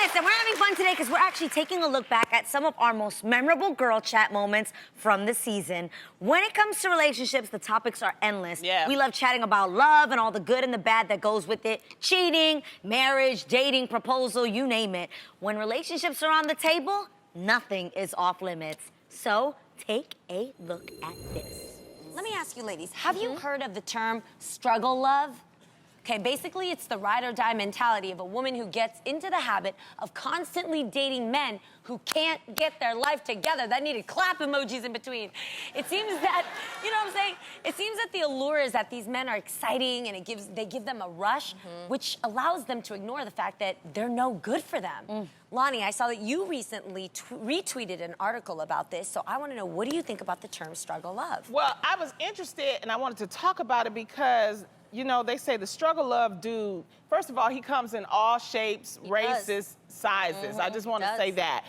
Listen, we're having fun today because we're actually taking a look back at some of our most memorable girl chat moments from the season. When it comes to relationships, the topics are endless. Yeah. We love chatting about love and all the good and the bad that goes with it. Cheating, marriage, dating, proposal, you name it. When relationships are on the table, nothing is off limits. So take a look at this. Let me ask you ladies, have you heard of the term struggle love? Okay, basically it's the ride or die mentality of a woman who gets into the habit of constantly dating men who can't get their life together. That needed clap emojis in between. It seems that, you know what I'm saying? It seems that the allure is that these men are exciting and they give them a rush, which allows them to ignore the fact that they're no good for them. Lonnie, I saw that you recently retweeted an article about this, so I want to know, what do you think about the term struggle love? Well, I was interested and I wanted to talk about it because, you know, they say the struggle love dude, first of all, he comes in all shapes, races, sizes. I just want to say that.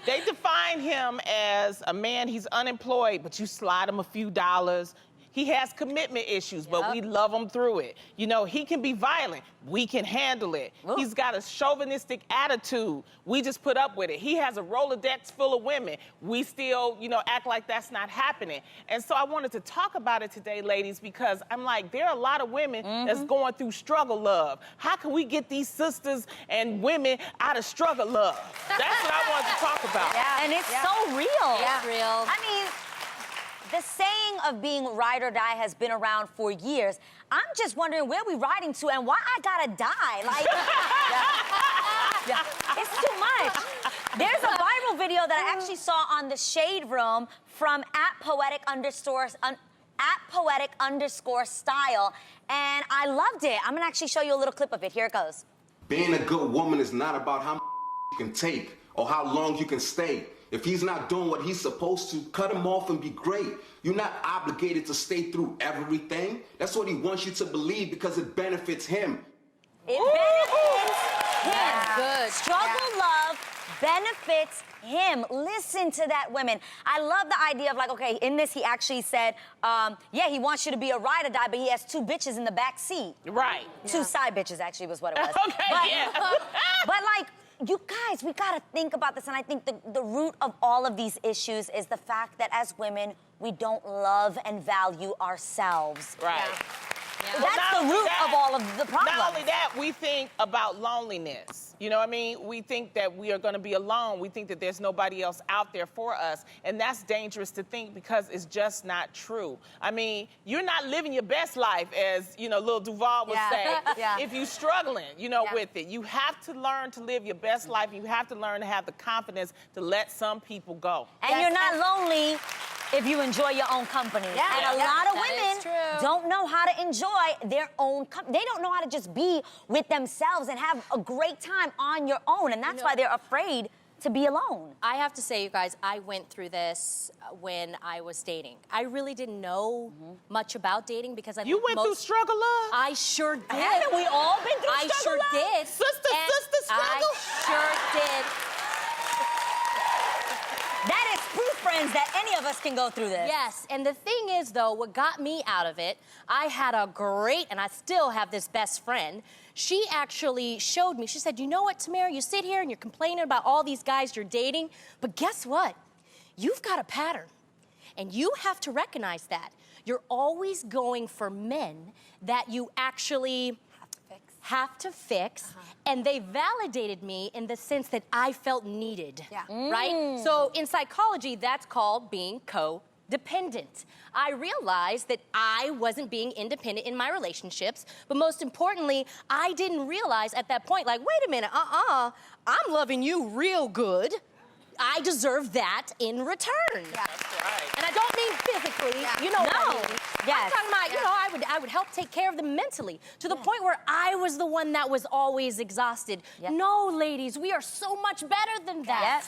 They define him as a man, he's unemployed, but you slide him a few dollars. He has commitment issues, but we love him through it. You know, he can be violent. We can handle it. He's got a chauvinistic attitude. We just put up with it. He has a Rolodex full of women. We still, you know, act like that's not happening. And so I wanted to talk about it today, ladies, because I'm like, there are a lot of women that's going through struggle love. How can we get these sisters and women out of struggle love? That's what I wanted to talk about. Yeah, and it's so real. Yeah. It's real. I mean, the saying of being ride or die has been around for years. I'm just wondering where we riding to and why I gotta die. Like, it's too much. There's a viral video that I actually saw on the Shade Room from @poetic_style, and I loved it. I'm gonna actually show you a little clip of it. Here it goes. Being a good woman is not about how you can take or how long you can stay. If he's not doing what he's supposed to, cut him off and be great. You're not obligated to stay through everything. That's what he wants you to believe because it benefits him. It benefits him. Yeah. Good. Struggle love benefits him. Listen to that, women. I love the idea of, like, okay, in this he actually said, yeah, he wants you to be a ride or die, but he has two bitches in the back seat. Right. Two side bitches, actually, was what it was. Okay, But like, you guys, we gotta think about this, and I think the root of all of these issues is the fact that as women, we don't love and value ourselves. Right. Yeah. That's the root of all of the problems. Not only that, we think about loneliness. You know what I mean? We think that we are going to be alone. We think that there's nobody else out there for us. And that's dangerous to think because it's just not true. I mean, you're not living your best life, as, you know, Lil Duval would say, if you're struggling, you know, with it. You have to learn to live your best life. You have to learn to have the confidence to let some people go. And you're not lonely if you enjoy your own company. Yeah. And a lot of women don't know how to enjoy their own company. They don't know how to just be with themselves and have a great time on your own. And that's why they're afraid to be alone. I have to say, you guys, I went through this when I was dating. I really didn't know much about dating because You went through struggle love? I sure did. Haven't we all been through struggle love? I sure did. Sister struggle? I sure did. That is proof, friends, that any of us can go through this. Yes, and the thing is, though, what got me out of it, I had a great, and I still have this best friend. She actually showed me, she said, you know what, Tamara, you sit here and you're complaining about all these guys you're dating, but guess what? You've got a pattern, and you have to recognize that. You're always going for men that you actually have to fix, and they validated me in the sense that I felt needed, right? So in psychology, that's called being codependent. I realized that I wasn't being independent in my relationships, but most importantly, I didn't realize at that point, like, wait a minute, I'm loving you real good. I deserve that in return. That's right. And I don't mean physically, you know what I mean. Yes. I'm talking about, you know, I would help take care of them mentally to the point where I was the one that was always exhausted. No, ladies, we are so much better than that.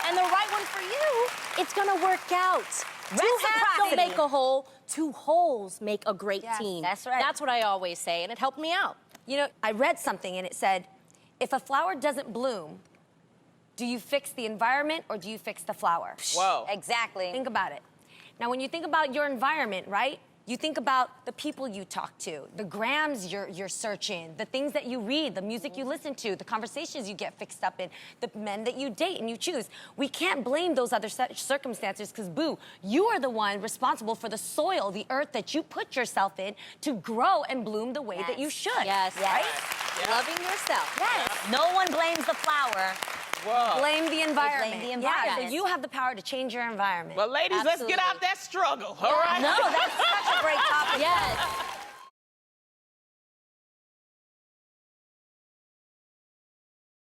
And the right one for you, it's gonna work out. Two halves don't make a whole, two wholes make a great team. That's right. That's what I always say, and it helped me out. You know, I read something and it said, if a flower doesn't bloom, do you fix the environment or do you fix the flower? Whoa. Exactly. Think about it. Now, when you think about your environment, right? You think about the people you talk to, the grams you're searching, the things that you read, the music you listen to, the conversations you get fixed up in, the men that you date and you choose. We can't blame those other circumstances because, boo, you are the one responsible for the soil, the earth that you put yourself in to grow and bloom the way that you should. Yes. Right? Yes. Loving yourself. Yes. No one blames the flower. Whoa. Blame the environment. the Yeah, environment. so you have the power to change your environment. Well, ladies, let's get out that struggle, all right? No, that's such a great topic. Yes.